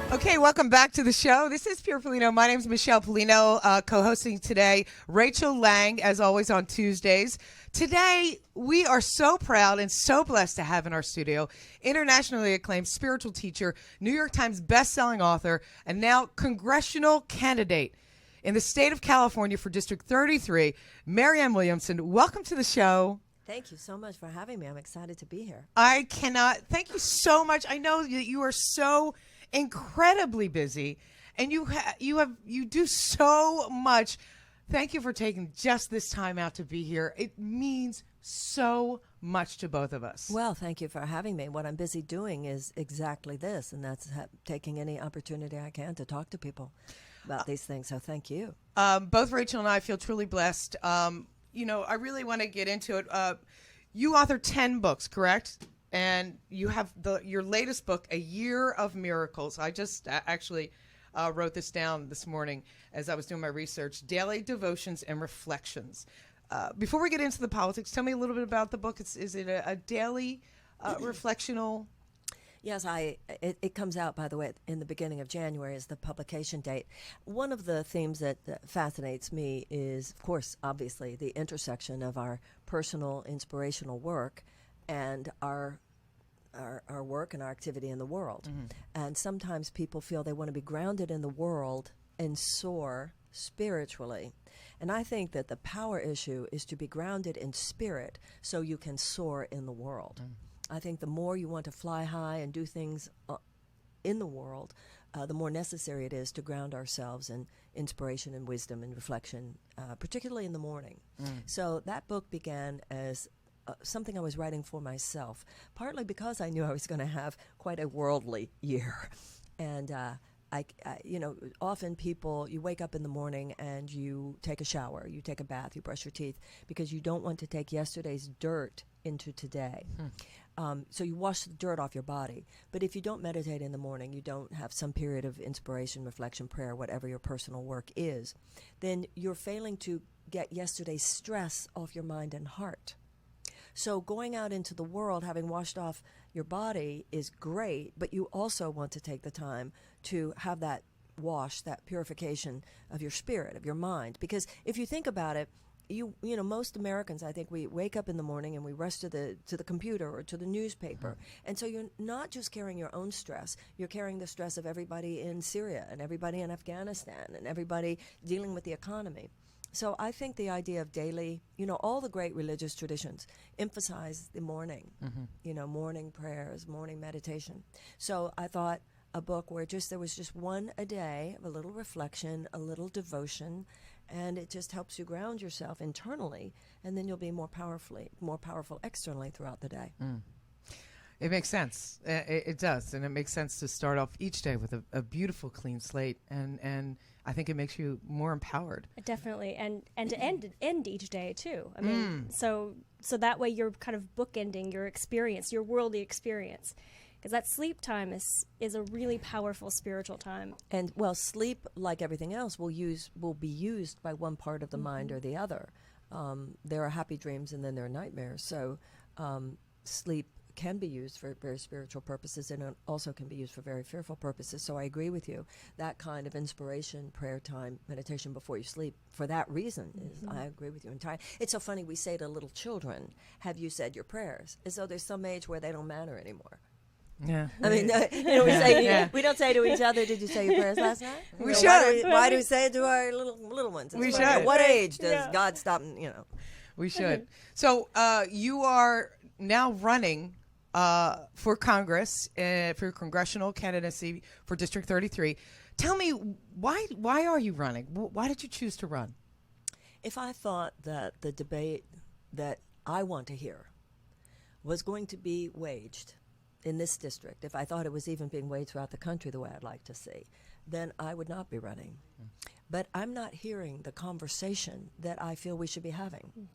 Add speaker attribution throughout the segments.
Speaker 1: Okay, welcome back to the show. This is Pure Pollino. My name is Michelle Pollino, co-hosting today. Rachel Lang, as always, on Tuesdays. Today, we are so proud and so blessed to have in our studio internationally acclaimed spiritual teacher, New York Times best-selling author, and now congressional candidate in the state of California for District 33, Marianne Williamson. Welcome to the show.
Speaker 2: Thank you so much for having me. I'm excited to be here.
Speaker 1: I cannot. Thank you so much. I know that you are so incredibly busy, and you do so much. Thank you for taking just this time out to be here. It means so much to both of us.
Speaker 2: Well, thank you for having me. What I'm busy doing is exactly this, and that's taking any opportunity I can to talk to people about these things. So thank you.
Speaker 1: Both Rachel and I feel truly blessed. I really want to get into it. You authored 10 books, correct? And you have your latest book, A Year of Miracles. I just actually wrote this down this morning as I was doing my research. Daily Devotions and Reflections. Before we get into the politics, tell me a little bit about the book. Is it a daily reflectional?
Speaker 2: Yes, it comes out, by the way, in the beginning of January is the publication date. One of the themes that fascinates me is, of course, obviously, the intersection of our personal inspirational work and our work and our activity in the world. Mm-hmm. And sometimes people feel they want to be grounded in the world and soar spiritually. And I think that the power issue is to be grounded in spirit so you can soar in the world. Mm. I think the more you want to fly high and do things in the world, the more necessary it is to ground ourselves in inspiration and wisdom and reflection, particularly in the morning. Mm. So that book began as something I was writing for myself, partly because I knew I was going to have quite a worldly year. And often people, you wake up in the morning and you take a shower, you take a bath, you brush your teeth, because you don't want to take yesterday's dirt into today. So you wash the dirt off your body. But if you don't meditate in the morning, you don't have some period of inspiration, reflection, prayer, whatever your personal work is, then you're failing to get yesterday's stress off your mind and heart. So going out into the world, having washed off your body is great, but you also want to take the time to have that wash, that purification of your spirit, of your mind. Because if you think about it, most Americans, I think, we wake up in the morning and we rush to the computer or to the newspaper. Mm-hmm. And so you're not just carrying your own stress, you're carrying the stress of everybody in Syria and everybody in Afghanistan and everybody dealing with the economy. So I think the idea of daily, all the great religious traditions emphasize the morning, mm-hmm. Morning prayers, morning meditation. So I thought a book where there was just one a day of a little reflection, a little devotion, and it just helps you ground yourself internally, and then you'll be more powerful externally throughout the day.
Speaker 1: Mm. It makes sense. It does, and it makes sense to start off each day with a beautiful, clean slate, and I think it makes you more empowered.
Speaker 3: Definitely, and to end each day too. I mean, so that way you're kind of bookending your experience, your worldly experience, because that sleep time is a really powerful spiritual time.
Speaker 2: And sleep, like everything else, will be used by one part of the mm-hmm. mind or the other. There are happy dreams, and then there are nightmares. So sleep can be used for very spiritual purposes, and it also can be used for very fearful purposes. So I agree with you. That kind of inspiration, prayer time, meditation before you sleep, for that reason, mm-hmm. I agree with you entirely. It's so funny, we say to little children, have you said your prayers? As though there's some age where they don't matter anymore.
Speaker 1: Yeah.
Speaker 2: I mean, we don't say to each other, did you say your prayers last night?
Speaker 1: We should.
Speaker 2: Why do we say it to our little ones?
Speaker 1: We should.
Speaker 2: At what age does God stop,
Speaker 1: We should. So you are now running for Congress, for congressional candidacy for District 33. Tell me, why are you running? Why did you choose to run?
Speaker 2: If I thought that the debate that I want to hear was going to be waged in this district, if I thought it was even being waged throughout the country the way I'd like to see, then I would not be running. But I'm not hearing the conversation that I feel we should be having.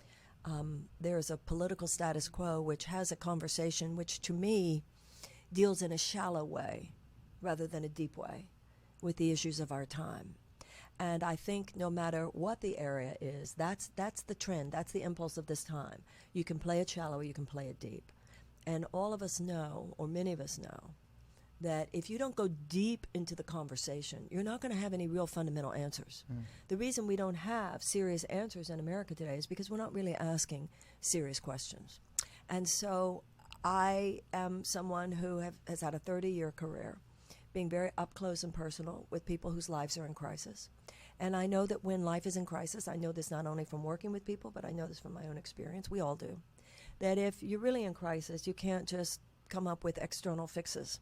Speaker 2: There's a political status quo which has a conversation which, to me, deals in a shallow way rather than a deep way with the issues of our time. And I think no matter what the area is, that's the trend, that's the impulse of this time. You can play it shallow, you can play it deep. And all of us know, or many of us know, that if you don't go deep into the conversation, you're not going to have any real fundamental answers. The reason we don't have serious answers in America today is because we're not really asking serious questions. And so I am someone who has had a 30-year career being very up close and personal with people whose lives are in crisis. And I know that when life is in crisis, I know this not only from working with people, but I know this from my own experience. We all do. That if you're really in crisis, you can't just come up with external fixes.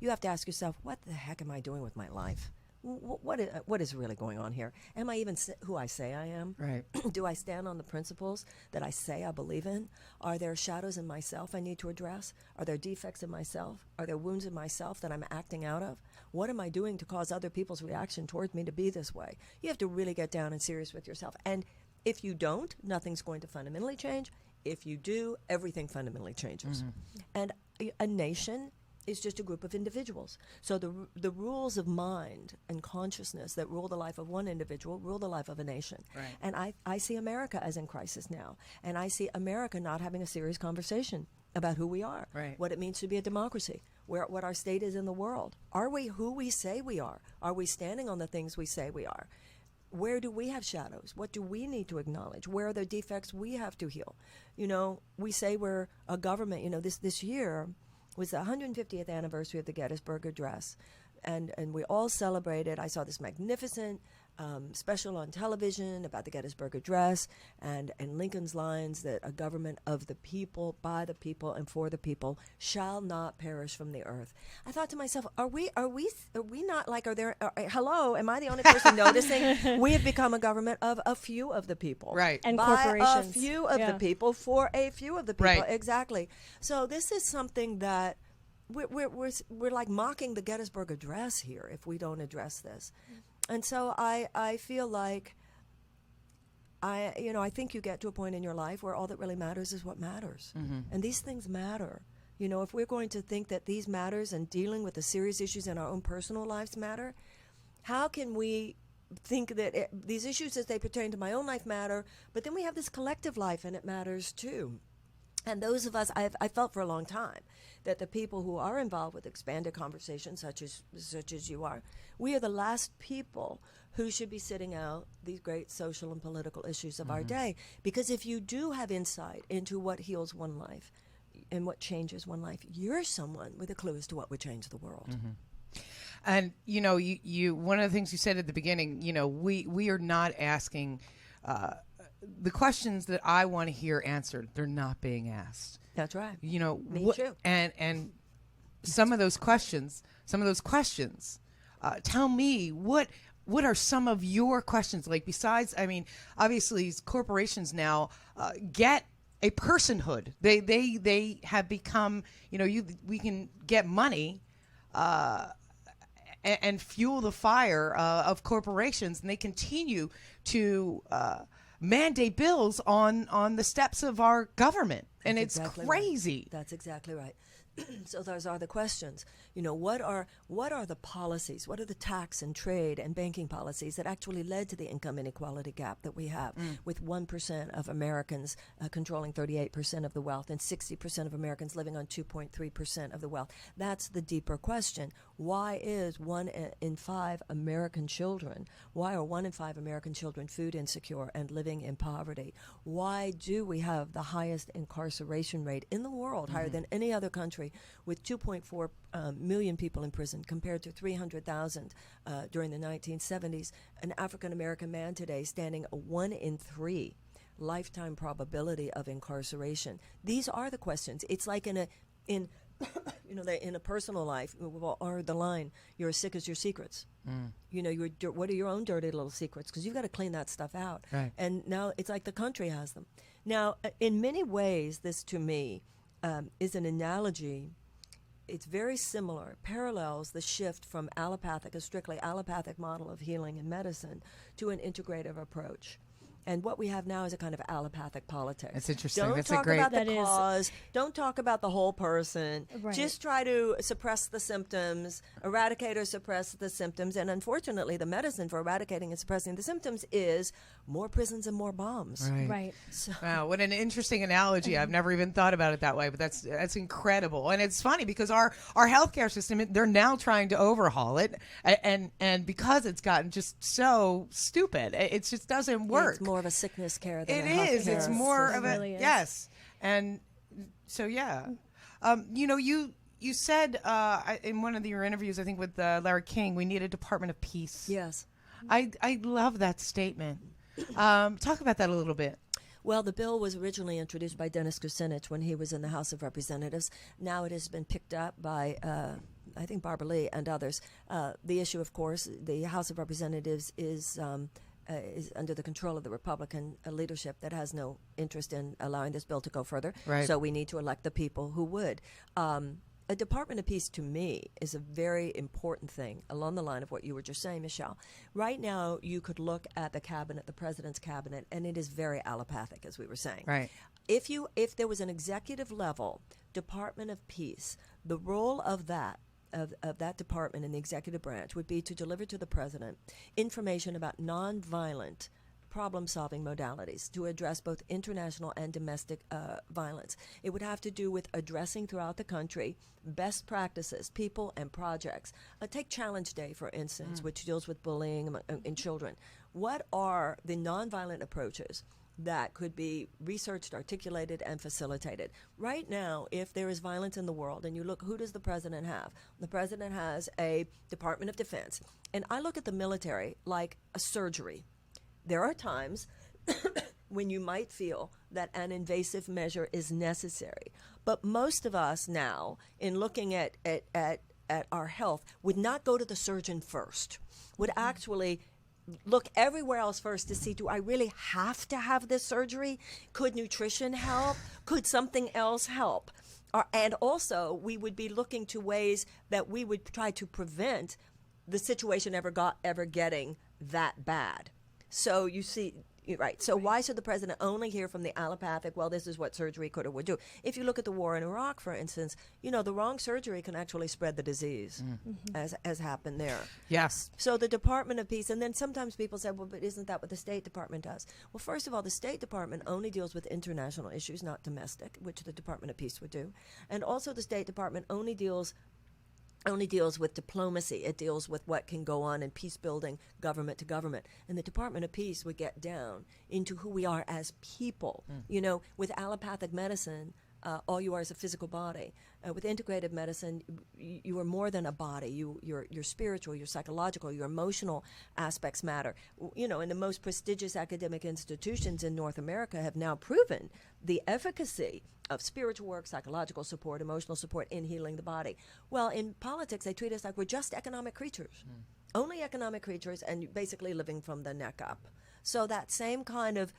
Speaker 2: You have to ask yourself, what the heck am I doing with my life? What is really going on here? Am I even who I say I am?
Speaker 1: Right.
Speaker 2: Do I stand on the principles that I say I believe in? Are there shadows in myself I need to address? Are there defects in myself? Are there wounds in myself that I'm acting out of? What am I doing to cause other people's reaction towards me to be this way? You have to really get down and serious with yourself. And if you don't, nothing's going to fundamentally change. If you do, everything fundamentally changes. And a nation is just a group of individuals. So the rules of mind and consciousness that rule the life of one individual rule the life of a nation.
Speaker 1: Right.
Speaker 2: And I see America as in crisis now. And I see America not having a serious conversation about who we are,
Speaker 1: right,
Speaker 2: what it means to be a democracy, what our state is in the world. Are we who we say we are? Are we standing on the things we say we are? Where do we have shadows? What do we need to acknowledge? Where are the defects we have to heal? You know, we say we're a government. You know, this year was the 150th anniversary of the Gettysburg Address. And we all celebrated. I saw this magnificent special on television about the Gettysburg Address and Lincoln's lines that a government of the people, by the people, and for the people shall not perish from the earth. I thought to myself, are we not like, hello, am I the only person noticing? We have become a government of a few of the people.
Speaker 1: Right.
Speaker 3: And
Speaker 2: by
Speaker 3: corporations.
Speaker 2: a few of the people, for a few of the people.
Speaker 1: Right.
Speaker 2: Exactly. So this is something that we're like mocking the Gettysburg Address here if we don't address this. And so I feel like I think you get to a point in your life where all that really matters is what matters. And these things matter. You know, if we're going to think that these matters and dealing with the serious issues in our own personal lives matter, how can we think that these issues as they pertain to my own life matter, but then we have this collective life and it matters too? And those of us, I felt for a long time that the people who are involved with expanded conversations, such as you are, we are the last people who should be sitting out these great social and political issues of our day. Because if you do have insight into what heals one life and what changes one life, you're someone with a clue as to what would change the world.
Speaker 1: And you know, you one of the things you said at the beginning, you know, we are not asking the questions that I want to hear answered. They're not being asked.
Speaker 2: That's right.
Speaker 1: You know,
Speaker 2: Me too.
Speaker 1: And some of those questions. Tell me what are some of your questions? Like, besides, I mean, obviously corporations now get a personhood. They have become, you know, we can get money and fuel the fire of corporations, and they continue to mandate bills on the steps of our government. And
Speaker 2: That's
Speaker 1: it's
Speaker 2: exactly
Speaker 1: crazy.
Speaker 2: Right. That's exactly right. So those are the questions. You know, what are the policies? What are the tax and trade and banking policies that actually led to the income inequality gap that we have, with 1% of Americans controlling 38% of the wealth and 60% of Americans living on 2.3% of the wealth? That's the deeper question. Why is 1 in 5 American children? Why are 1 in 5 American children food insecure and living in poverty? Why do we have the highest incarceration rate in the world, higher than any other country, with 2.4 million people in prison compared to 300,000 during the 1970s? An African-American man today standing a 1 in 3 lifetime probability of incarceration. These are the questions. It's like in a personal life, or the line, you're as sick as your secrets. You know, what are your own dirty little secrets? Because you've got to clean that stuff out.
Speaker 1: Right.
Speaker 2: And now it's like the country has them. Now, in many ways, this to me is an analogy. It's very similar, parallels the shift from a strictly allopathic model of healing and medicine to an integrative approach. And what we have now is a kind of allopathic politics.
Speaker 1: That's interesting.
Speaker 2: Don't
Speaker 1: That's
Speaker 2: talk
Speaker 1: a great.
Speaker 2: about the
Speaker 3: That is-
Speaker 2: cause. Don't talk about the whole person.
Speaker 3: Right.
Speaker 2: Just try to suppress the symptoms, eradicate or suppress the symptoms. And unfortunately, the medicine for eradicating and suppressing the symptoms is more prisons and more bombs.
Speaker 3: Right.
Speaker 1: Wow, what an interesting analogy. I've never even thought about it that way, but that's incredible. And it's funny because our healthcare system, they're now trying to overhaul it, and because it's gotten just so stupid, it just doesn't work.
Speaker 2: It's more of a sickness care than
Speaker 1: It
Speaker 2: a health
Speaker 1: is.
Speaker 2: care.
Speaker 1: It's more
Speaker 3: It
Speaker 1: of a
Speaker 3: really is.
Speaker 1: yes. And so yeah, you said in one of your interviews, I think with Larry King, we need a Department of Peace.
Speaker 2: Yes.
Speaker 1: I love that statement. Talk about that a little bit.
Speaker 2: Well, the bill was originally introduced by Dennis Kucinich when he was in the House of Representatives. Now it has been picked up by, I think, Barbara Lee and others. The issue, of course, the House of Representatives is under the control of the Republican leadership that has no interest in allowing this bill to go further.
Speaker 1: Right.
Speaker 2: So we need to elect the people who would. A Department of Peace, to me, is a very important thing along the line of what you were just saying, Michelle. Right now, you could look at the cabinet, the president's cabinet, and it is very allopathic, as we were saying.
Speaker 1: Right.
Speaker 2: If there was an executive level Department of Peace, the role of that department in the executive branch would be to deliver to the president information about nonviolent problem-solving modalities to address both international and domestic violence. It would have to do with addressing throughout the country best practices, people and projects. Take Challenge Day, for instance, which deals with bullying in children. What are the nonviolent approaches that could be researched, articulated, and facilitated? Right now, if there is violence in the world, and you look, who does the president have? The president has a Department of Defense. And I look at the military like a surgery. There are times when you might feel that an invasive measure is necessary. But most of us now, in looking at our health, would not go to the surgeon first, would actually look everywhere else first to see, do I really have to have this surgery? Could nutrition help? Could something else help? And also, we would be looking to ways that we would try to prevent the situation ever getting that bad. So you see, right. So why should the president only hear from the allopathic, well, this is what surgery could or would do? If you look at the war in Iraq, for instance, the wrong surgery can actually spread the disease, as happened there.
Speaker 1: Yes.
Speaker 2: So the Department of Peace, and then sometimes people say, well, but isn't that what the State Department does? Well, first of all, the State Department only deals with international issues, not domestic, which the Department of Peace would do. And also the State Department only deals with diplomacy. It deals with what can go on in peace building, government to government. And the Department of Peace would get down into who we are as people. With allopathic medicine, all you are is a physical body. With integrative medicine, you are more than a body. You're spiritual, you're psychological, your emotional aspects matter. And the most prestigious academic institutions in North America have now proven the efficacy of spiritual work, psychological support, emotional support in healing the body. Well, in politics, they treat us like we're just economic creatures, only economic creatures, and basically living from the neck up. So that same kind of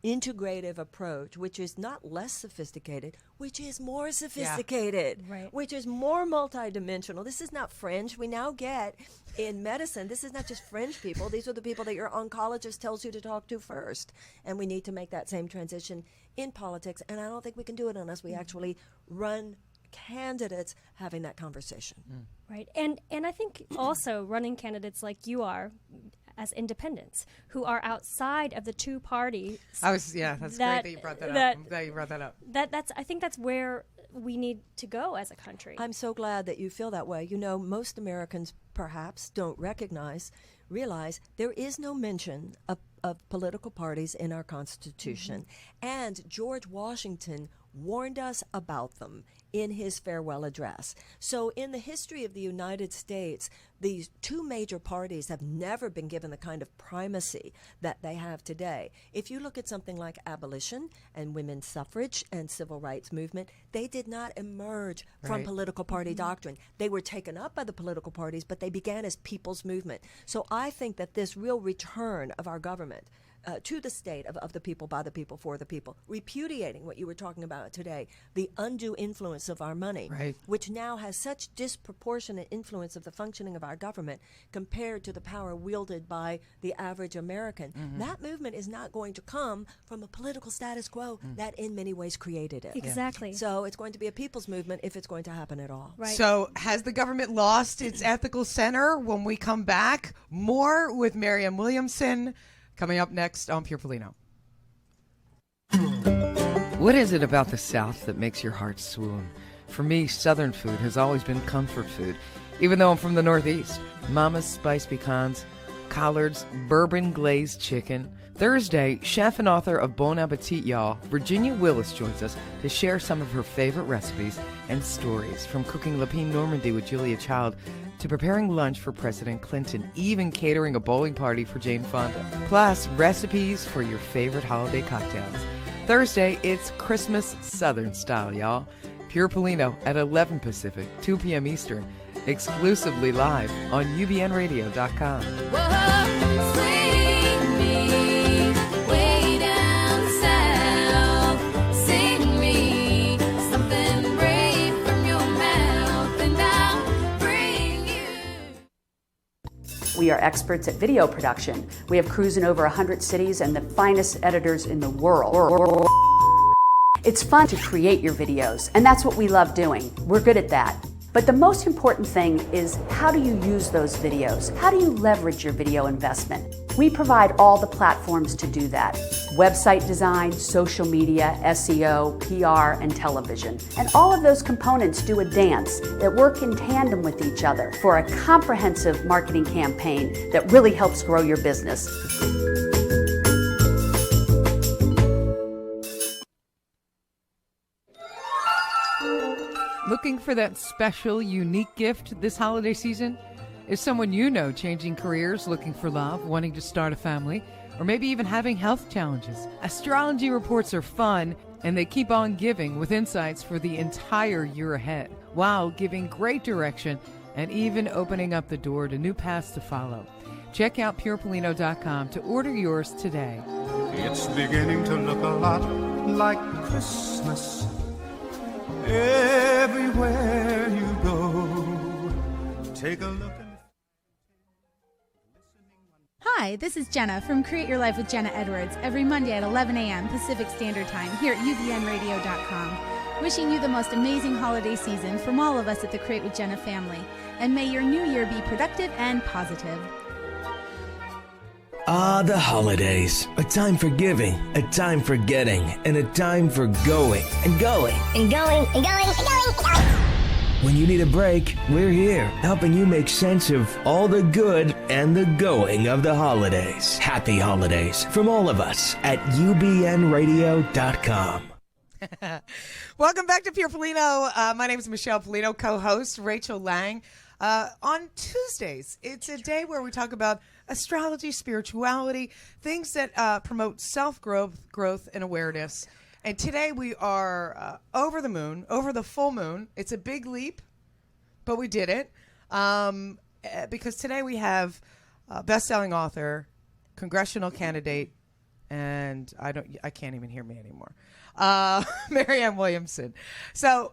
Speaker 2: integrative approach, which is not less sophisticated, which is more sophisticated,
Speaker 3: Right.
Speaker 2: which is more multidimensional. This is not fringe. We now get in medicine, this is not just fringe people. These are the people that your oncologist tells you to talk to first. And we need to make that same transition in politics. And I don't think we can do it unless we actually run candidates having that conversation.
Speaker 3: Right. And I think also running candidates like you are as independents who are outside of the two parties.
Speaker 1: That's great that you brought that up. I'm glad you brought that up.
Speaker 3: I think that's where we need to go as a country.
Speaker 2: I'm so glad that you feel that way. Most Americans perhaps don't realize there is no mention of political parties in our Constitution. And George Washington warned us about them in his farewell address. So in the history of the United States, these two major parties have never been given the kind of primacy that they have today. If you look at something like abolition and women's suffrage and civil rights movement, they did not emerge from
Speaker 1: Right.
Speaker 2: political party doctrine. They were taken up by the political parties, but they began as people's movement. So I think that this real return of our government to the state of the people, by the people, for the people, repudiating what you were talking about today, the undue influence of our money,
Speaker 1: Right.
Speaker 2: which now has such disproportionate influence of the functioning of our government compared to the power wielded by the average American. That movement is not going to come from a political status quo that in many ways created it.
Speaker 3: Exactly.
Speaker 2: So it's going to be a people's movement if it's going to happen at all.
Speaker 3: Right.
Speaker 1: So has the government lost its ethical center? When we come back, more with Marianne Williamson coming up next on Pure Pollino.
Speaker 4: What is it about the South that makes your heart swoon? For me, Southern food has always been comfort food, even though I'm from the Northeast. Mama's spiced pecans, collards, bourbon glazed chicken. Thursday, chef and author of Bon Appetit, y'all, Virginia Willis joins us to share some of her favorite recipes and stories, from cooking Lapine Normandy with Julia Child to preparing lunch for President Clinton, even catering a bowling party for Jane Fonda. Plus, recipes for your favorite holiday cocktails. Thursday, it's Christmas Southern style, y'all. Pure Pollino at 11 Pacific, 2 p.m. Eastern, exclusively live on ubnradio.com.
Speaker 5: Whoa, swing me way down south. Sing me something brave from your mouth, and I'll bring you.
Speaker 6: We are experts at video production. We have crews in over 100 cities and the finest editors in the world. It's fun to create your videos, and that's what we love doing. We're good at that. But the most important thing is, how do you use those videos? How do you leverage your video investment? We provide all the platforms to do that. Website design, social media, SEO, PR, and television. And all of those components do a dance that work in tandem with each other for a comprehensive marketing campaign that really helps grow your business.
Speaker 4: Looking for that special, unique gift this holiday season? Is someone you know changing careers, looking for love, wanting to start a family, or maybe even having health challenges? Astrology reports are fun, and they keep on giving with insights for the entire year ahead, while giving great direction and even opening up the door to new paths to follow. Check out purepollino.com to order yours today.
Speaker 7: It's beginning to look a lot like Christmas everywhere you go. Take a look.
Speaker 8: Hi, this is Jenna from Create Your Life with Jenna Edwards every Monday at 11 a.m. Pacific Standard Time here at ubnradio.com. Wishing you the most amazing holiday season from all of us at the Create with Jenna family. And may your new year be productive and positive.
Speaker 9: Ah, the holidays. A time for giving, a time for getting, and a time for going and going
Speaker 5: And going, and going, and going, and going.
Speaker 9: When you need a break, we're here, helping you make sense of all the good and the going of the holidays. Happy holidays from all of us at ubnradio.com.
Speaker 1: Welcome back to Pure Pollino. My name is Michelle Pollino, co-host Rachel Lang. On Tuesdays, it's a day where we talk about astrology, spirituality, things that promote self-growth and awareness. And today we are over the moon, over the full moon. It's a big leap, but we did it. Because today we have best-selling author, congressional candidate, and I can't even hear me anymore. Marianne Williamson. So,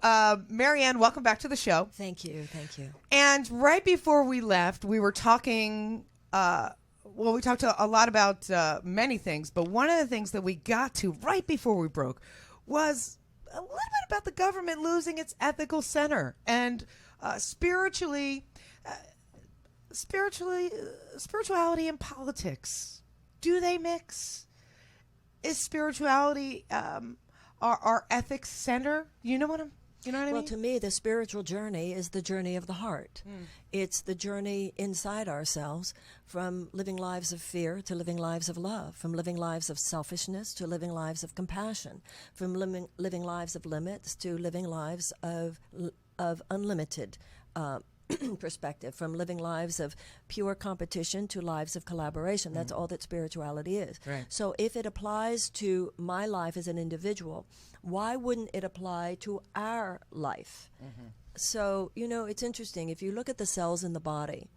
Speaker 1: Marianne, welcome back to the show.
Speaker 2: Thank you. Thank you.
Speaker 1: And right before we left, we were talking, we talked a lot about many things, but one of the things that we got to right before we broke was a little bit about the government losing its ethical center and spirituality and politics. Do they mix? Is spirituality our ethics center? You know what I mean?
Speaker 2: Well, to me, the spiritual journey is the journey of the heart. It's the journey inside ourselves, from living lives of fear to living lives of love, from living lives of selfishness to living lives of compassion, from living lives of limits to living lives of unlimited perspective, from living lives of pure competition to lives of collaboration. That's all that spirituality is.
Speaker 1: Right.
Speaker 2: So if it applies to my life as an individual, why wouldn't it apply to our life? So, it's interesting. If you look at the cells in the body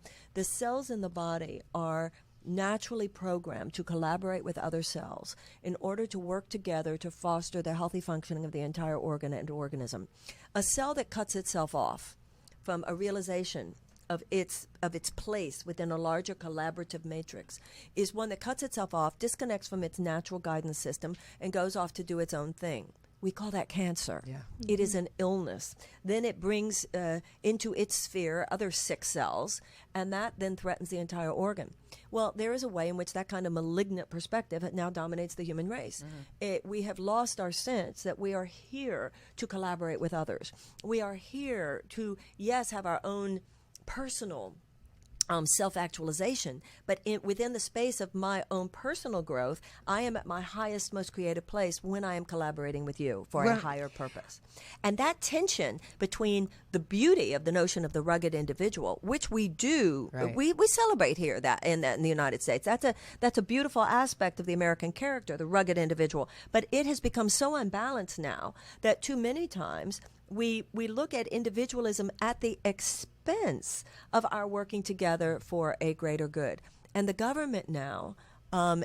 Speaker 2: are naturally programmed to collaborate with other cells in order to work together to foster the healthy functioning of the entire organ and organism. A cell that cuts itself off from a realization of its place within a larger collaborative matrix is one that cuts itself off, disconnects from its natural guidance system, and goes off to do its own thing. We call that cancer.
Speaker 1: Yeah.
Speaker 2: It is an illness. Then it brings into its sphere other sick cells, and that then threatens the entire organ. Well, there is a way in which that kind of malignant perspective now dominates the human race. We have lost our sense that we are here to collaborate with others. We are here to, yes, have our own personal self-actualization, but within the space of my own personal growth, I am at my highest, most creative place when I am collaborating with you for a higher purpose. And that tension between the beauty of the notion of the rugged individual, which we do, we celebrate here in the United States. That's a beautiful aspect of the American character, the rugged individual. But it has become so unbalanced now that too many times we look at individualism at the expense of our working together for a greater good. And the government now,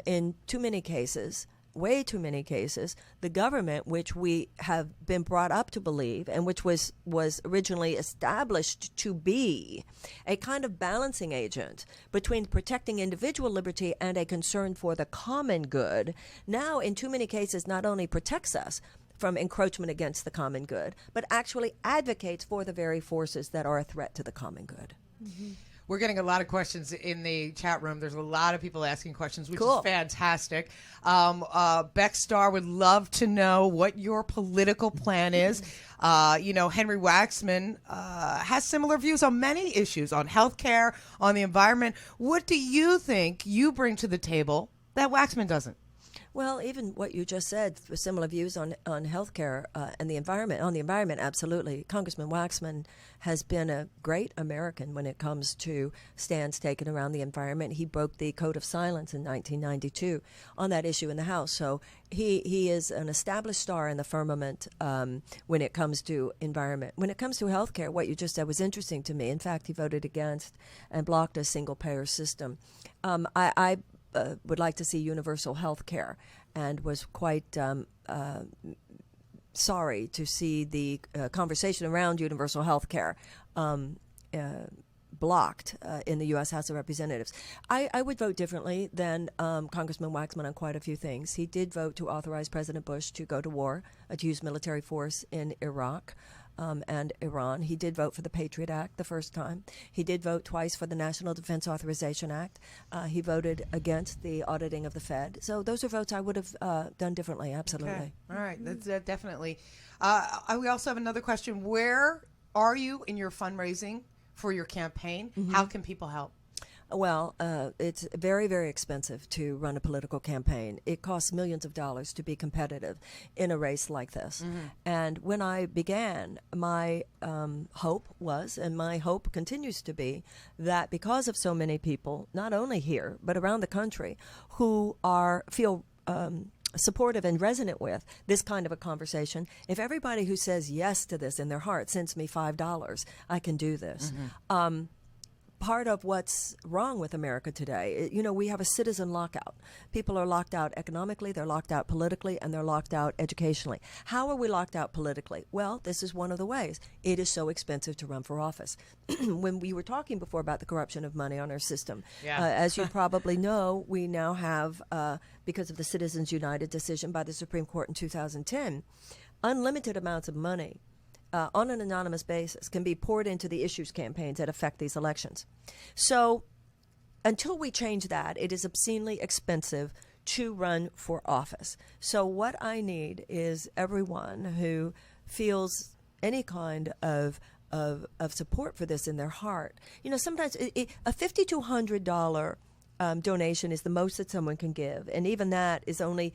Speaker 2: in too many cases, way too many cases, the government, which we have been brought up to believe and which was originally established to be a kind of balancing agent between protecting individual liberty and a concern for the common good, now in too many cases not only protects us from encroachment against the common good, but actually advocates for the very forces that are a threat to the common good.
Speaker 1: Mm-hmm. We're getting a lot of questions in the chat room. There's a lot of people asking questions, which
Speaker 2: Cool.
Speaker 1: is fantastic. Beck Starr would love to know what your political plan is. Henry Waxman has similar views on many issues, on healthcare, on the environment. What do you think you bring to the table that Waxman doesn't?
Speaker 2: Well, even what you just said, similar views on healthcare and the environment. On the environment, absolutely. Congressman Waxman has been a great American when it comes to stands taken around the environment. He broke the Code of Silence in 1992 on that issue in the House. So he is an established star in the firmament when it comes to environment. When it comes to healthcare, what you just said was interesting to me. In fact, he voted against and blocked a single-payer system. I would like to see universal health care and was quite sorry to see the conversation around universal health care blocked in the U.S. House of Representatives. I would vote differently than Congressman Waxman on quite a few things. He did vote to authorize President Bush to go to war, to use military force in Iraq. And Iran. He did vote for the Patriot Act the first time. He did vote twice for the National Defense Authorization Act. He voted against the auditing of the Fed. So those are votes I would have done differently, absolutely.
Speaker 1: Okay. All right, that's definitely. We also have another question. Where are you in your fundraising for your campaign? Mm-hmm. How can people help?
Speaker 2: Well, it's very, very expensive to run a political campaign. It costs millions of dollars to be competitive in a race like this. Mm-hmm. And when I began, my hope was, and my hope continues to be, that because of so many people, not only here, but around the country, who feel supportive and resonant with this kind of a conversation, if everybody who says yes to this in their heart sends me $5, I can do this. Mm-hmm. Part of what's wrong with America today, we have a citizen lockout. People are locked out economically, they're locked out politically, and they're locked out educationally. How are we locked out politically? Well, this is one of the ways. It is so expensive to run for office. When we were talking before about the corruption of money on our system, as you probably know, we now have, because of the Citizens United decision by the Supreme Court in 2010, unlimited amounts of money on an anonymous basis can be poured into the issues campaigns that affect these elections. So until we change that, it is obscenely expensive to run for office. So what I need is everyone who feels any kind of support for this in their heart. Sometimes a $5,200 donation is the most that someone can give, and even that is only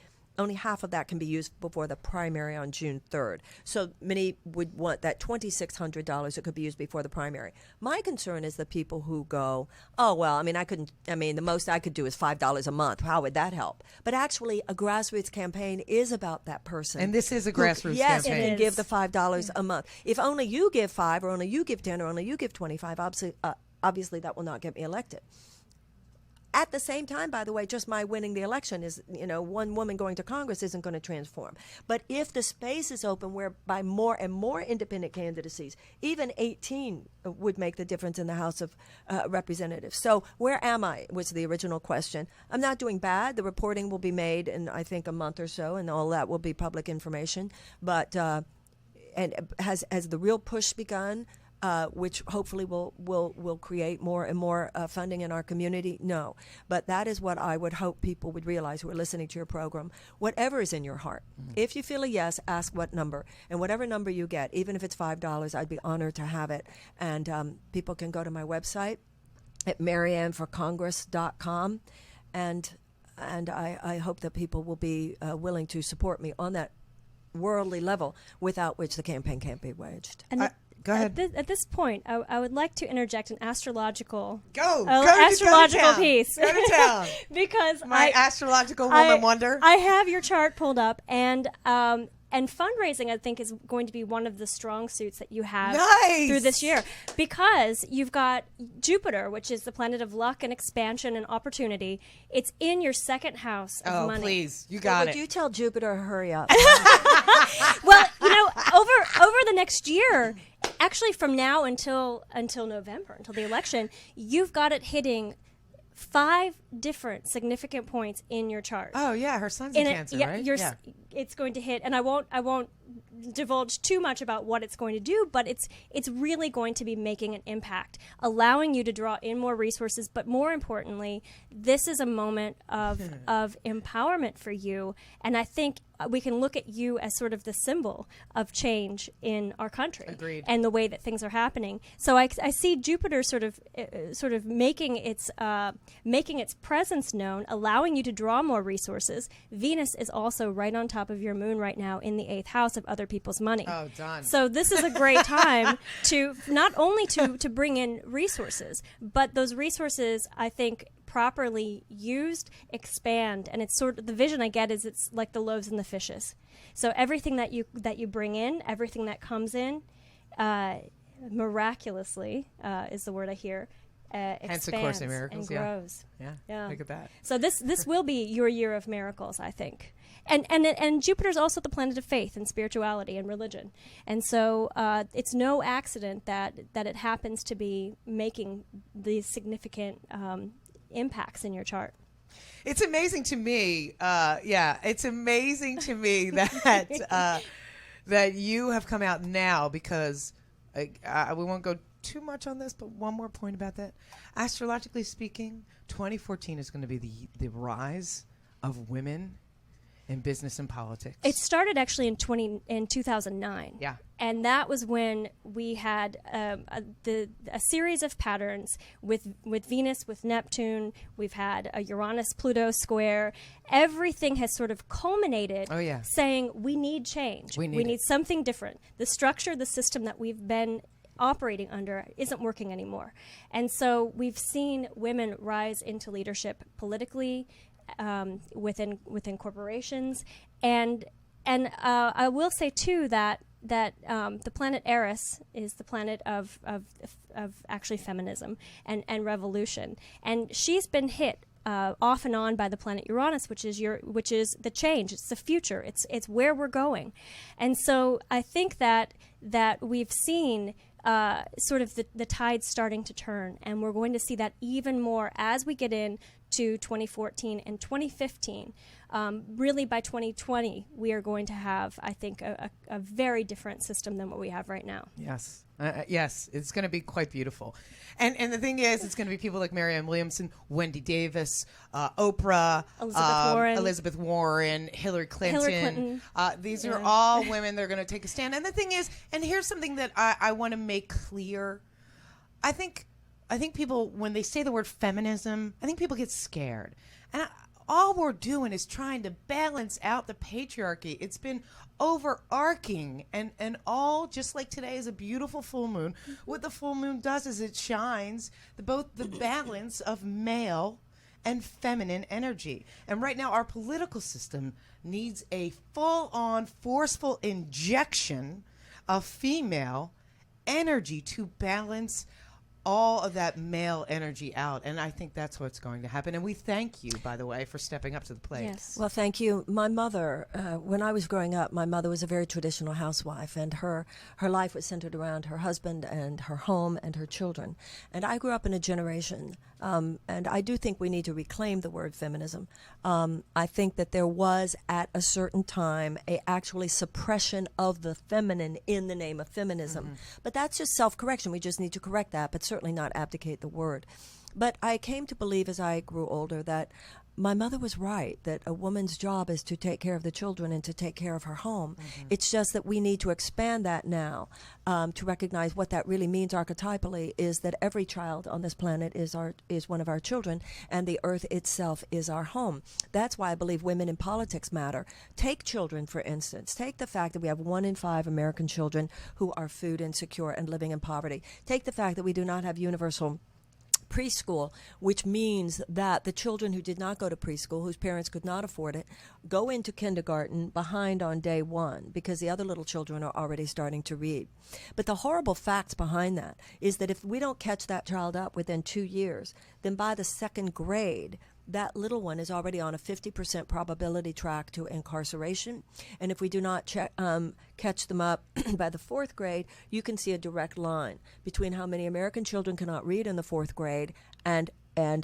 Speaker 2: half of that can be used before the primary on June 3rd. So many would want that $2,600 that could be used before the primary. My concern is the people who go, the most I could do is $5 a month. How would that help? But actually, a grassroots campaign is about that person.
Speaker 1: And this is a grassroots
Speaker 2: yes,
Speaker 1: campaign.
Speaker 2: Yes, can give the $5 a month. If only you give 5 or only you give 10 or only you give 25, obviously that will not get me elected. At the same time, by the way, just my winning the election is, one woman going to Congress isn't going to transform. But if the space is open whereby more and more independent candidacies, even 18 would make the difference in the House of Representatives. So where am I was the original question. I'm not doing bad. The reporting will be made in, I think, a month or so, and all that will be public information. But and has the real push begun? Which hopefully will create more and more funding in our community? No. But that is what I would hope people would realize who are listening to your program. Whatever is in your heart. If you feel a yes, ask what number. And whatever number you get, even if it's $5, I'd be honored to have it. And people can go to my website at marianneforcongress.com. And I hope that people will be willing to support me on that worldly level, without which the campaign can't be waged.
Speaker 3: And
Speaker 1: go ahead.
Speaker 3: At this point, I would like to interject an astrological
Speaker 1: astrological
Speaker 3: piece.
Speaker 1: Go to town.
Speaker 3: Because
Speaker 1: my astrological woman wonder.
Speaker 3: I have your chart pulled up, and fundraising, I think, is going to be one of the strong suits that you have through this year, because you've got Jupiter, which is the planet of luck and expansion and opportunity. It's in your second house of money.
Speaker 1: Oh, please, you got it.
Speaker 2: Would you tell Jupiter to hurry up?
Speaker 3: Well, over the next year, actually from now until November, until the election, you've got it hitting 5 different significant points in your chart.
Speaker 1: Oh yeah, her son's in Cancer, right?
Speaker 3: It's going to hit, and I won't divulge too much about what it's going to do, but it's really going to be making an impact, allowing you to draw in more resources. But more importantly, this is a moment of empowerment for you, and I think we can look at you as sort of the symbol of change in our country.
Speaker 1: Agreed.
Speaker 3: And the way that things are happening. So I see Jupiter sort of making its presence known, allowing you to draw more resources. Venus is also right on top of your moon right now in the 8th house of other people's money.
Speaker 1: Oh, done.
Speaker 3: So this is a great time to not only to bring in resources, but those resources, I think, properly used, expand. And it's sort of the vision I get is it's like the loaves and the fishes. So everything that you bring in, everything that comes in, miraculously is the word I hear.
Speaker 1: Hence, of Course in Miracles,
Speaker 3: and grows.
Speaker 1: Yeah. Look at that.
Speaker 3: So this will be your year of miracles, I think. And Jupiter's also the planet of faith and spirituality and religion. And so it's no accident that it happens to be making these significant impacts in your chart.
Speaker 1: It's amazing to me. It's amazing to me that that you have come out now, because we won't go too much on this, but one more point about that. Astrologically speaking, 2014 is going to be the rise of women in business and politics.
Speaker 3: It started actually in 2009.
Speaker 1: Yeah.
Speaker 3: And that was when we had a series of patterns with Venus, with Neptune. We've had a Uranus-Pluto square. Everything has sort of culminated saying we need change. We need something different. The structure, the system that we've been operating under isn't working anymore. And so we've seen women rise into leadership politically, within corporations, and I will say too that the planet Eris is the planet of actually feminism and revolution, and she's been hit off and on by the planet Uranus, which is the change. It's the future. It's where we're going, and so I think that we've seen sort of the tide starting to turn, and we're going to see that even more as we get in to 2014 and 2015. Really by 2020, we are going to have, I think, a very different system than what we have right now.
Speaker 1: Yes. Yes, it's going to be quite beautiful. And the thing is, it's going to be people like Marianne Williamson, Wendy Davis, Oprah, Elizabeth Warren, Hillary Clinton. These are all women that are going to take a stand. And the thing is, and here's something that I want to make clear. I think people, when they say the word feminism, I think people get scared. And all we're doing is trying to balance out the patriarchy. It's been overarching, and all, just like today is a beautiful full moon. What the full moon does is it shines both the balance of male and feminine energy. And right now our political system needs a full-on forceful injection of female energy to balance all of that male energy out. And I think that's what's going to happen. And we thank you, by the way, for stepping up to the plate.
Speaker 3: Yes.
Speaker 2: Well, thank you. My mother, when I was growing up, my mother was a very traditional housewife, and her life was centered around her husband and her home and her children. And I grew up in a generation, and I do think we need to reclaim the word feminism. I think that there was, at a certain time, a actually suppression of the feminine in the name of feminism. But that's just self-correction. We just need to correct that, but certainly not abdicate the word. But I came to believe as I grew older that my mother was right, that a woman's job is to take care of the children and to take care of her home. It's just that we need to expand that now to recognize what that really means archetypally is that every child on this planet is one of our children, and the earth itself is our home. That's why I believe women in politics matter. Take children, for instance. Take the fact that we have 1 in 5 American children who are food insecure and living in poverty. Take the fact that we do not have universal preschool, which means that the children who did not go to preschool, whose parents could not afford it, go into kindergarten behind on day 1 because the other little children are already starting to read. But the horrible facts behind that is that if we don't catch that child up within 2 years, then by the 2nd grade, that little one is already on a 50% probability track to incarceration. And if we do not catch them up by the 4th grade, you can see a direct line between how many American children cannot read in the 4th grade and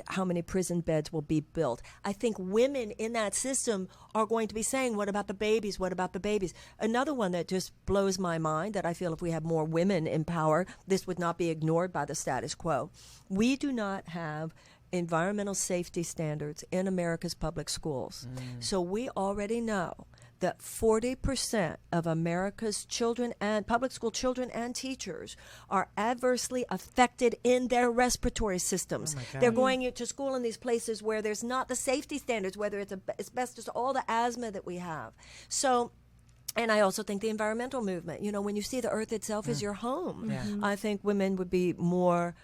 Speaker 2: how many prison beds will be built. I think women in that system are going to be saying, what about the babies? What about the babies? Another one that just blows my mind, that I feel if we had more women in power, this would not be ignored by the status quo. We do not have environmental safety standards in America's public schools. So we already know that 40% of America's children and public school children and teachers are adversely affected in their respiratory systems. They're going to school in these places where there's not the safety standards, whether it's asbestos, all the asthma that we have. So, and I also think the environmental movement, when you see the earth itself is your home, I think women would be more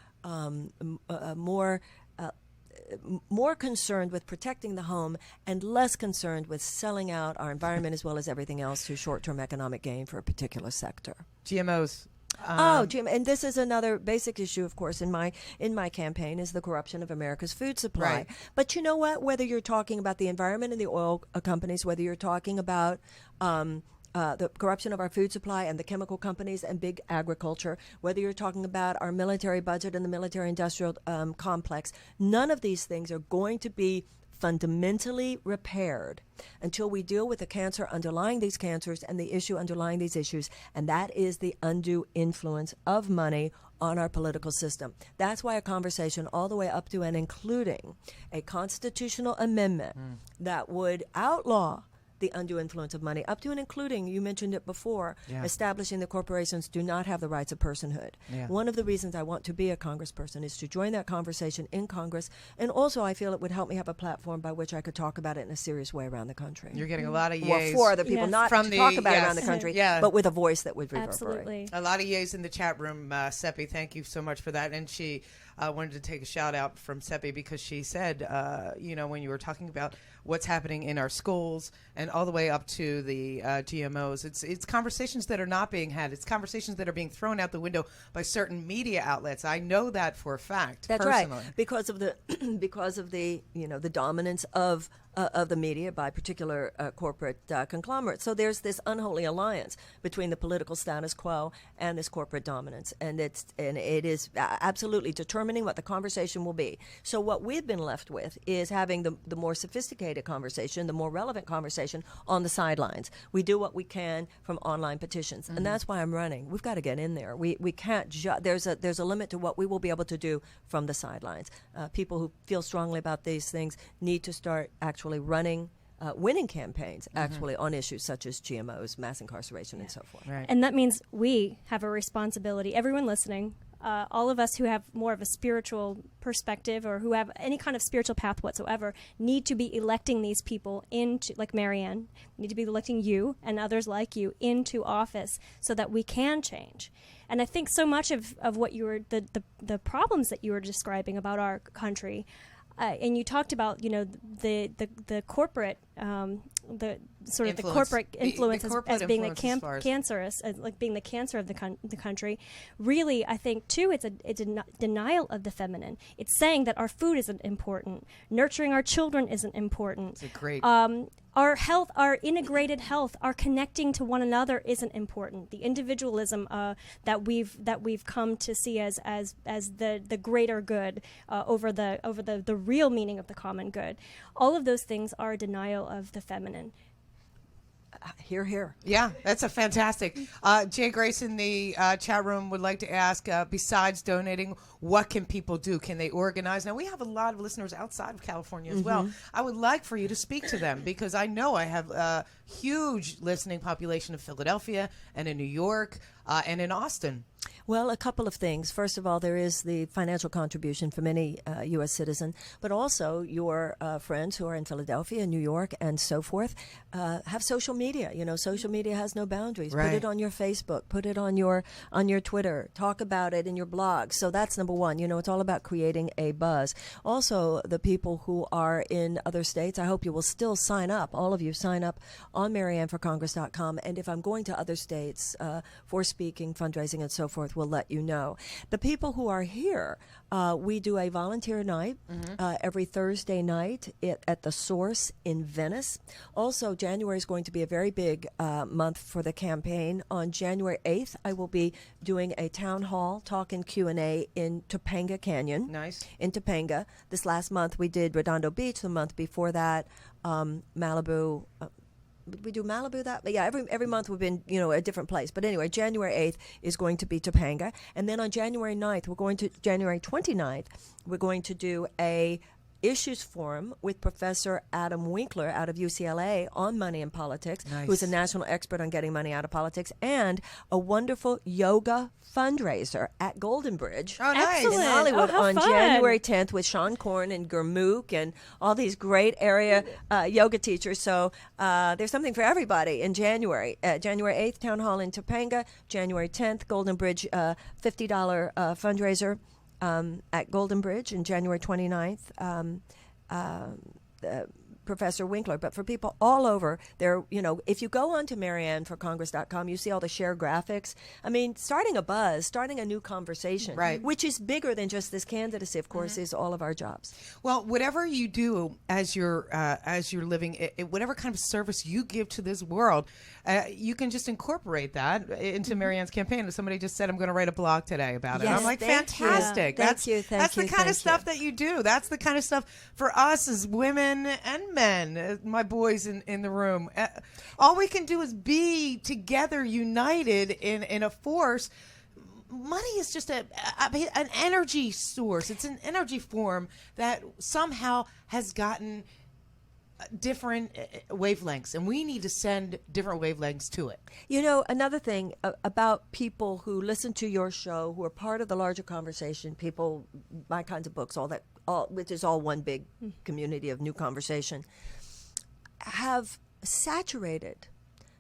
Speaker 2: concerned with protecting the home and less concerned with selling out our environment as well as everything else to short-term economic gain for a particular sector.
Speaker 1: GMOs.
Speaker 2: And this is another basic issue, of course, in my campaign is the corruption of America's food supply.
Speaker 1: Right.
Speaker 2: But you know what? Whether you're talking about the environment and the oil companies, whether you're talking about the corruption of our food supply and the chemical companies and big agriculture, whether you're talking about our military budget and the military-industrial complex, none of these things are going to be fundamentally repaired until we deal with the cancer underlying these cancers and the issue underlying these issues, and that is the undue influence of money on our political system. That's why a conversation all the way up to and including a constitutional amendment that would outlaw the undue influence of money, up to and including, you mentioned it before, establishing that corporations do not have the rights of personhood. One of the reasons I want to be a congressperson is to join that conversation in Congress, and also I feel it would help me have a platform by which I could talk about it in a serious way around the country.
Speaker 1: You're getting a lot of yays.
Speaker 2: Well, for other people, not
Speaker 1: from
Speaker 2: to talk about it around the country, but with a voice that would reverberate.
Speaker 3: Absolutely.
Speaker 1: A lot of yays in the chat room. Seppi, thank you so much for that. And she wanted to take a shout out from Seppi because she said, when you were talking about what's happening in our schools and all the way up to the GMOs, it's conversations that are not being had. It's conversations that are being thrown out the window by certain media outlets. I know that for a fact.
Speaker 2: That's
Speaker 1: personally.
Speaker 2: right, because of the the dominance of the media by particular corporate conglomerates. So there's this unholy alliance between the political status quo and this corporate dominance, and it is absolutely determining what the conversation will be. So what we've been left with is having the more sophisticated conversation, the more relevant conversation on the sidelines. We do what we can from online petitions, and that's why I'm running. We've got to get in there. We can't. There's a limit to what we will be able to do from the sidelines. People who feel strongly about these things need to start actually running winning campaigns actually on issues such as GMOs, mass incarceration, and so forth.
Speaker 1: Right.
Speaker 3: And that means we have a responsibility, everyone listening, all of us who have more of a spiritual perspective or who have any kind of spiritual path whatsoever need to be electing these people into, like Marianne, need to be electing you and others like you into office so that we can change. And I think so much of what you were, the problems that you were describing about our country, and you talked about, the corporate, sort of the
Speaker 1: Influence.
Speaker 3: corporate
Speaker 1: The
Speaker 3: influence
Speaker 1: corporate
Speaker 3: as being the
Speaker 1: influence as far as-
Speaker 3: cancerous, like being the cancer of the country. Really, I think too, it's a denial of the feminine. It's saying that our food isn't important, nurturing our children isn't important.
Speaker 1: It's a great.
Speaker 3: Our health, our integrated health, our connecting to one another isn't important. The individualism that we've come to see as the greater good over the real meaning of the common good. All of those things are a denial of the feminine.
Speaker 2: Hear, hear.
Speaker 1: Yeah, that's a fantastic. Jay Grace in the chat room would like to ask, besides donating, what can people do? Can they organize? Now, we have a lot of listeners outside of California as well. I would like for you to speak to them because I know I have a huge listening population in Philadelphia and in New York and in Austin.
Speaker 2: Well, a couple of things. First of all, there is the financial contribution from any U.S. citizen, but also your friends who are in Philadelphia, New York, and so forth, have social media. You know, social media has no boundaries.
Speaker 1: Right.
Speaker 2: Put it on your Facebook. Put it on your Twitter. Talk about it in your blog. So that's number one. You know, it's all about creating a buzz. Also, the people who are in other states, I hope you will still sign up. All of you sign up on MarianneForCongress.com. And if I'm going to other states for speaking, fundraising, and so forth, we'll let you know. The people who are here, we do a volunteer night every Thursday night at the Source in Venice. Also, January is going to be a very big month for the campaign. On January 8th, I will be doing a town hall talk and Q&A in Topanga Canyon.
Speaker 1: Nice.
Speaker 2: In Topanga. This last month, we did Redondo Beach. The month before that, Malibu. We do Malibu that, but yeah, every month we've been, you know, a different place. But anyway, January 8th is going to be Topanga. And then on January 9th, January 29th, we're going to do a issues forum with Professor Adam Winkler out of UCLA on money and politics,
Speaker 1: Nice.
Speaker 2: who's a national expert on getting money out of politics, and a wonderful yoga fundraiser at Golden Bridge.
Speaker 1: Oh, nice.
Speaker 2: In
Speaker 3: Excellent.
Speaker 2: Hollywood
Speaker 3: Oh, how
Speaker 2: on
Speaker 3: fun.
Speaker 2: January 10th with Sean Korn and Gurmukh and all these great area yoga teachers. So there's something for everybody in January. January 8th, Town Hall in Topanga. January 10th, Golden Bridge $50 fundraiser at Golden Bridge. And January 29th, Professor Winkler. But for people all over, there, you know, if you go on to MarianneForCongress.com, you see all the share graphics. I mean, starting a buzz, starting a new conversation,
Speaker 1: Right.
Speaker 2: which is bigger than just this candidacy, of course, is all of our jobs.
Speaker 1: Well, whatever you do as you're living, whatever kind of service you give to this world, you can just incorporate that into Marianne's campaign. Somebody just said, "I'm going to write a blog today about it."
Speaker 2: Yes,
Speaker 1: I'm like,
Speaker 2: thank you.
Speaker 1: fantastic.
Speaker 2: Thank
Speaker 1: That's
Speaker 2: you, thank
Speaker 1: that's the
Speaker 2: you,
Speaker 1: kind of
Speaker 2: thank
Speaker 1: stuff
Speaker 2: you.
Speaker 1: that you do. That's the kind of stuff for us as women and men, my boys in the room. All we can do is be together, united in a force. Money is just an energy source. It's an energy form that somehow has gotten different wavelengths, and we need to send different wavelengths to it.
Speaker 2: You know, another thing about people who listen to your show, who are part of the larger conversation, people, my kinds of books, which is all one big community of new conversation, have saturated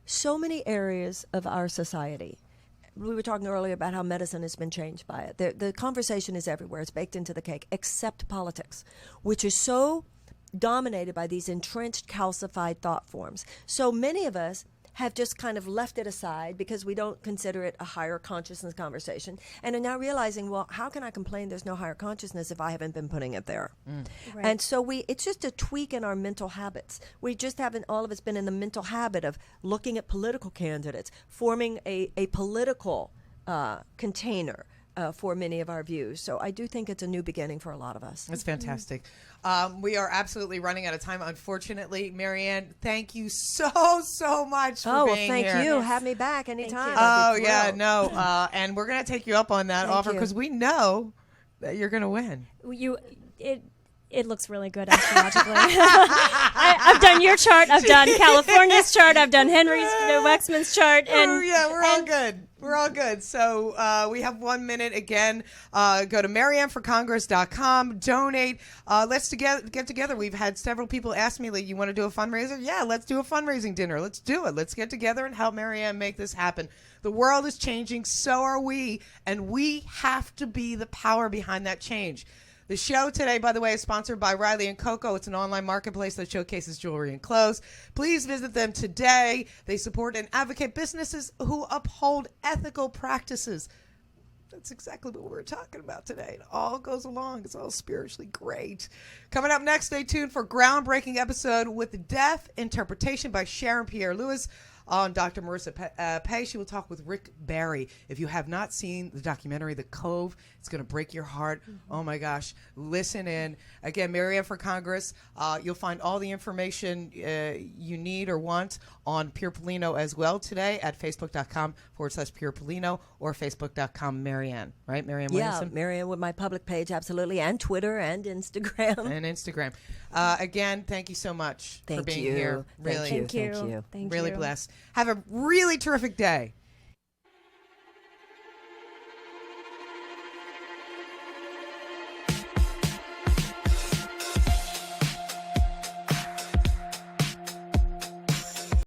Speaker 2: so many areas of our society. We were talking earlier about how medicine has been changed by it. The conversation is everywhere. It's baked into the cake, except politics, which is so dominated by these entrenched, calcified thought forms. So many of us have just kind of left it aside because we don't consider it a higher consciousness conversation, and are now realizing, well, how can I complain there's no higher consciousness if I haven't been putting it there?
Speaker 3: Right.
Speaker 2: And so it's just a tweak in our mental habits. We just haven't, all of us, been in the mental habit of looking at political candidates, forming a political container for many of our views. So I do think it's a new beginning for a lot of us.
Speaker 1: That's fantastic. We are absolutely running out of time, unfortunately. Marianne, thank you so much for being
Speaker 2: thank
Speaker 1: here.
Speaker 2: you. Have me back anytime.
Speaker 3: you.
Speaker 1: Oh,
Speaker 2: I'd be
Speaker 1: yeah,
Speaker 2: thrilled.
Speaker 1: no. And we're going to take you up on that
Speaker 2: Thank
Speaker 1: offer
Speaker 2: you.
Speaker 1: because we know that you're going to win.
Speaker 3: It looks really good astrologically. I've done your chart. I've done California's chart. I've done Henry's Wexman's chart. And
Speaker 1: We're all good. We're all good. So we have 1 minute again. Go to MarianneForCongress.com. Donate. Let's get together. We've had several people ask me, like, you want to do a fundraiser? Yeah, let's do a fundraising dinner. Let's do it. Let's get together and help Marianne make this happen. The world is changing. So are we. And we have to be the power behind that change. The show today, by the way, is sponsored by Riley & Coco. It's an online marketplace that showcases jewelry and clothes. Please visit them today. They support and advocate businesses who uphold ethical practices. That's exactly what we're talking about today. It all goes along. It's all spiritually great. Coming up next, stay tuned for a groundbreaking episode with Deaf Interpretation by Sharon Pierre-Louis on Dr. Marissa Pay. She will talk with Rick Barry. If you have not seen the documentary, The Cove, it's going to break your heart. Oh, my gosh. Listen in. Again, Marianne for Congress. You'll find all the information you need or want on Pure Pollino as well today at facebook.com/Pure Pollino or facebook.com Marianne. Right, Marianne Williamson?
Speaker 2: Yeah, Marianne with my public page, absolutely, and Twitter and Instagram.
Speaker 1: And Instagram. Again, thank you so much for being
Speaker 2: you.
Speaker 1: here. Really,
Speaker 2: Thank you.
Speaker 3: Thank
Speaker 1: really
Speaker 3: you.
Speaker 1: blessed. Have a really terrific day.